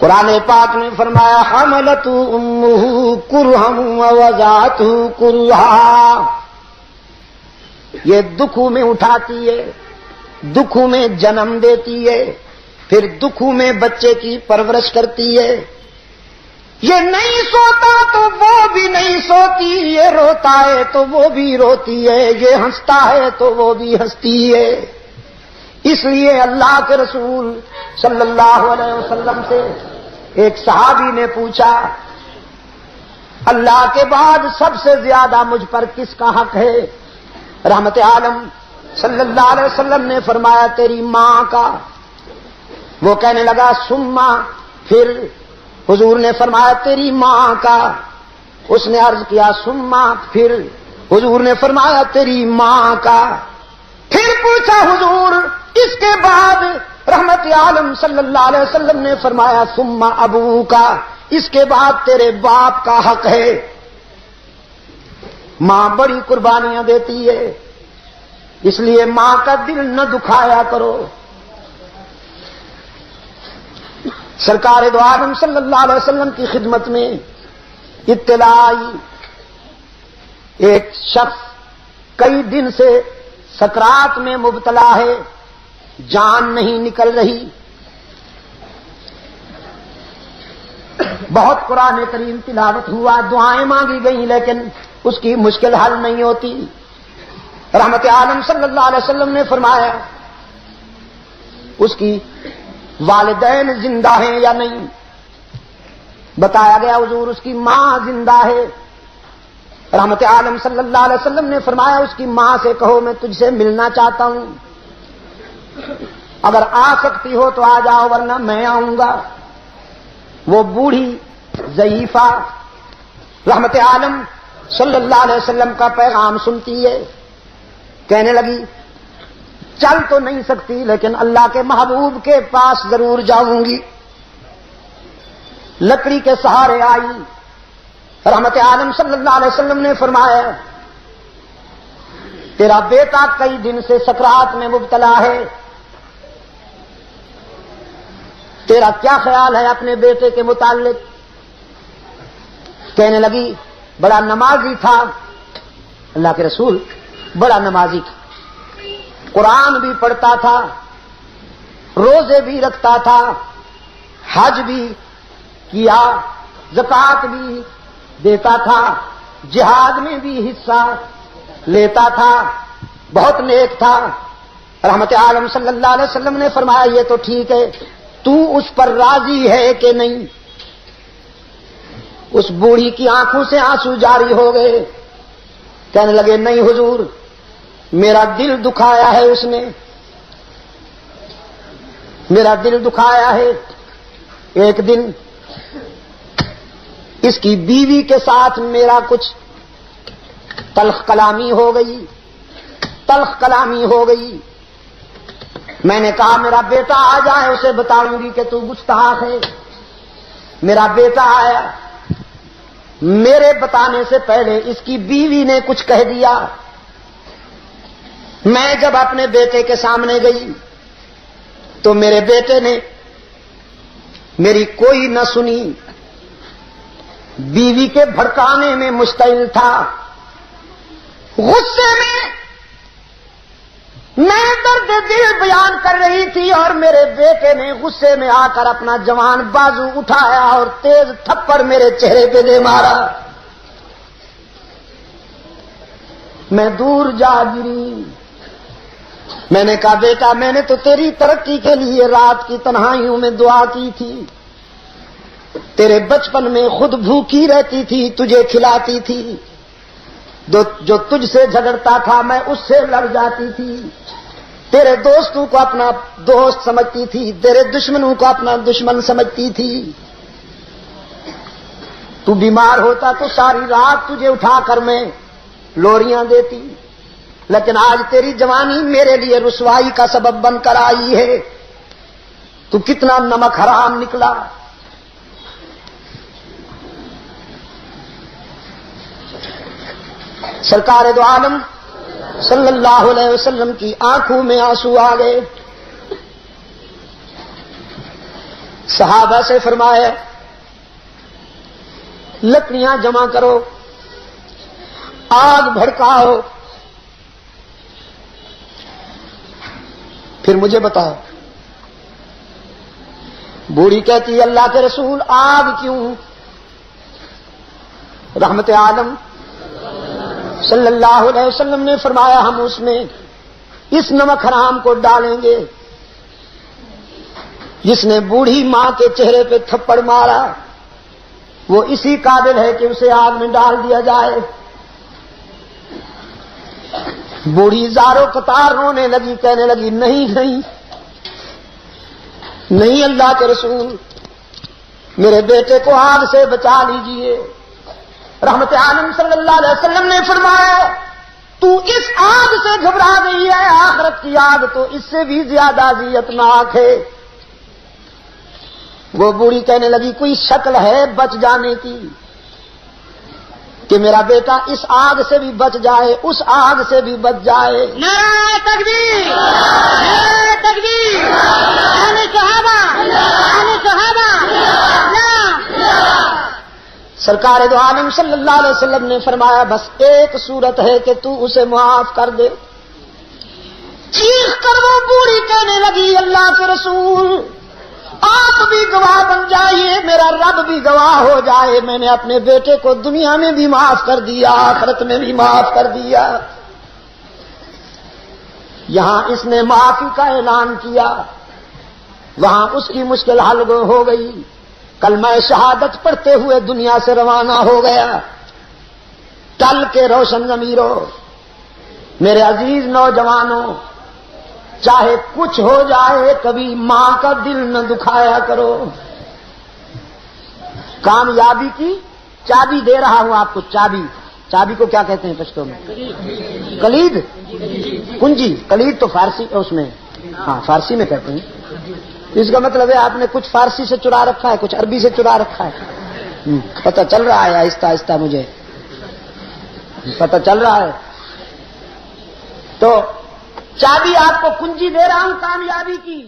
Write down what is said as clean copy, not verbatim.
قرآن پاک نے فرمایا حملت امہ کرہا ووضعتہ کرہا، یہ دکھوں میں اٹھاتی ہے، دکھوں میں جنم دیتی ہے، پھر دکھوں میں بچے کی پرورش کرتی ہے۔ یہ نہیں سوتا تو وہ بھی نہیں سوتی، یہ روتا ہے تو وہ بھی روتی ہے، یہ ہنستا ہے تو وہ بھی ہنستی ہے۔ اس لیے اللہ کے رسول صلی اللہ علیہ وسلم سے ایک صحابی نے پوچھا، اللہ کے بعد سب سے زیادہ مجھ پر کس کا حق ہے؟ رحمت عالم صلی اللہ علیہ وسلم نے فرمایا تیری ماں کا۔ وہ کہنے لگا سما، پھر حضور نے فرمایا تیری ماں کا۔ اس نے عرض کیا سما، پھر حضور نے فرمایا تیری ماں کا۔ پھر پوچھا حضور اس کے بعد؟ رحمت عالم صلی اللہ علیہ وسلم نے فرمایا سما ابو کا، اس کے بعد تیرے باپ کا حق ہے۔ ماں بڑی قربانیاں دیتی ہے، اس لیے ماں کا دل نہ دکھایا کرو۔ سرکار دو عالم صلی اللہ علیہ وسلم کی خدمت میں اطلاع آئی، ایک شخص کئی دن سے سکرات میں مبتلا ہے، جان نہیں نکل رہی، بہت قرآن کریم تلاوت ہوا، دعائیں مانگی گئیں، لیکن اس کی مشکل حل نہیں ہوتی۔ رحمت عالم صلی اللہ علیہ وسلم نے فرمایا اس کی والدین زندہ ہیں یا نہیں؟ بتایا گیا حضور اس کی ماں زندہ ہے۔ رحمت عالم صلی اللہ علیہ وسلم نے فرمایا اس کی ماں سے کہو میں تجھ سے ملنا چاہتا ہوں، اگر آ سکتی ہو تو آ جاؤ ورنہ میں آؤں گا۔ وہ بوڑھی ضعیفہ رحمت عالم صلی اللہ علیہ وسلم کا پیغام سنتی ہے، کہنے لگی چل تو نہیں سکتی لیکن اللہ کے محبوب کے پاس ضرور جاؤں گی۔ لکڑی کے سہارے آئی، رحمت عالم صلی اللہ علیہ وسلم نے فرمایا تیرا بیٹا کئی دن سے سکرات میں مبتلا ہے، تیرا کیا خیال ہے اپنے بیٹے کے متعلق؟ کہنے لگی بڑا نمازی تھا، اللہ کے رسول بڑا نمازی تھا، قرآن بھی پڑھتا تھا، روزے بھی رکھتا تھا، حج بھی کیا، زکوٰۃ بھی دیتا تھا، جہاد میں بھی حصہ لیتا تھا، بہت نیک تھا۔ رحمت عالم صلی اللہ علیہ وسلم نے فرمایا یہ تو ٹھیک ہے، تو اس پر راضی ہے کہ نہیں؟ اس بوڑھی کی آنکھوں سے آنسو جاری ہو گئے، کہنے لگے نہیں حضور، میرا دل دکھایا ہے اس نے، میرا دل دکھایا ہے۔ ایک دن اس کی بیوی کے ساتھ میرا کچھ تلخ کلامی ہو گئی، تلخ کلامی ہو گئی۔ میں نے کہا میرا بیٹا آ جائے اسے بتاؤں گی کہ تو گستاخ ہے۔ میرا بیٹا آیا، میرے بتانے سے پہلے اس کی بیوی نے کچھ کہہ دیا۔ میں جب اپنے بیٹے کے سامنے گئی تو میرے بیٹے نے میری کوئی نہ سنی، بیوی کے بھڑکانے میں مشتعل تھا، غصے میں درد دل بیان کر رہی تھی، اور میرے بیٹے نے غصے میں آ کر اپنا جوان بازو اٹھایا اور تیز تھپڑ میرے چہرے پہ دے مارا۔ میں دور جا گری۔ میں نے کہا بیٹا میں نے تو تیری ترقی کے لیے رات کی تنہائیوں میں دعا کی تھی، تیرے بچپن میں خود بھوکی رہتی تھی، تجھے کھلاتی تھی، جو تجھ سے جھگڑتا تھا میں اس سے لڑ جاتی تھی، تیرے دوستوں کو اپنا دوست سمجھتی تھی، تیرے دشمنوں کو اپنا دشمن سمجھتی تھی۔ تو بیمار ہوتا تو ساری رات تجھے اٹھا کر میں لوریاں دیتی، لیکن آج تیری جوانی میرے لیے رسوائی کا سبب بن کر آئی ہے۔ تو کتنا نمک حرام نکلا۔ سرکار دو عالم صلی اللہ علیہ وسلم کی آنکھوں میں آنسو آ گئے۔ صحابہ سے فرمایا لکڑیاں جمع کرو، آگ بھڑکاؤ، پھر مجھے بتاؤ۔ بوڑھی کہتی اللہ کے رسول آگ کیوں؟ رحمت عالم صلی اللہ علیہ وسلم نے فرمایا ہم اس میں اس نمک حرام کو ڈالیں گے۔ جس نے بوڑھی ماں کے چہرے پہ تھپڑ مارا وہ اسی قابل ہے کہ اسے آگ میں ڈال دیا جائے۔ بوڑھی زاروں قطار رونے لگی، کہنے لگی نہیں نہیں نہیں اللہ کے رسول، میرے بیٹے کو آگ سے بچا لیجئے۔ رحمت عالم صلی اللہ علیہ وسلم نے فرمایا تو اس آگ سے گھبرا گئی ہے، آخرت کی آگ تو اس سے بھی زیادہ اذیتناک ہے۔ وہ بوڑھی کہنے لگی کوئی شکل ہے بچ جانے کی کہ میرا بیٹا اس آگ سے بھی بچ جائے، اس آگ سے بھی بچ جائے؟ نعرہ تکبیر، نعرہ تکبیر، اہل صحابہ، اہل صحابہ، سرکار دو عالم صلی اللہ علیہ وسلم نے فرمایا بس ایک صورت ہے کہ تو اسے معاف کر دے۔ چیخ کر وہ بوڑھی کہنے لگی اللہ کے رسول آپ بھی گواہ بن جائیے، میرا رب بھی گواہ ہو جائے، میں نے اپنے بیٹے کو دنیا میں بھی معاف کر دیا، آخرت میں بھی معاف کر دیا۔ یہاں اس نے معافی کا اعلان کیا، وہاں اس کی مشکل حل ہو گئی، کلمہ شہادت پڑھتے ہوئے دنیا سے روانہ ہو گیا۔ کل کے روشن ضمیروں، میرے عزیز نوجوانوں، چاہے کچھ ہو جائے کبھی ماں کا دل نہ دکھایا کرو۔ کامیابی کی چابی دے رہا ہوں آپ کو، چابی، چابی کو کیا کہتے ہیں پشتو میں؟ کلید، کنجی، کلید تو فارسی اس میں، ہاں فارسی میں کہتے ہیں۔ اس کا مطلب ہے آپ نے کچھ فارسی سے چرا رکھا ہے، کچھ عربی سے چرا رکھا ہے، پتہ چل رہا ہے آہستہ آہستہ، مجھے پتہ چل رہا ہے۔ تو چابی آپ کو کنجی دے رہا ہوں کامیابی کی،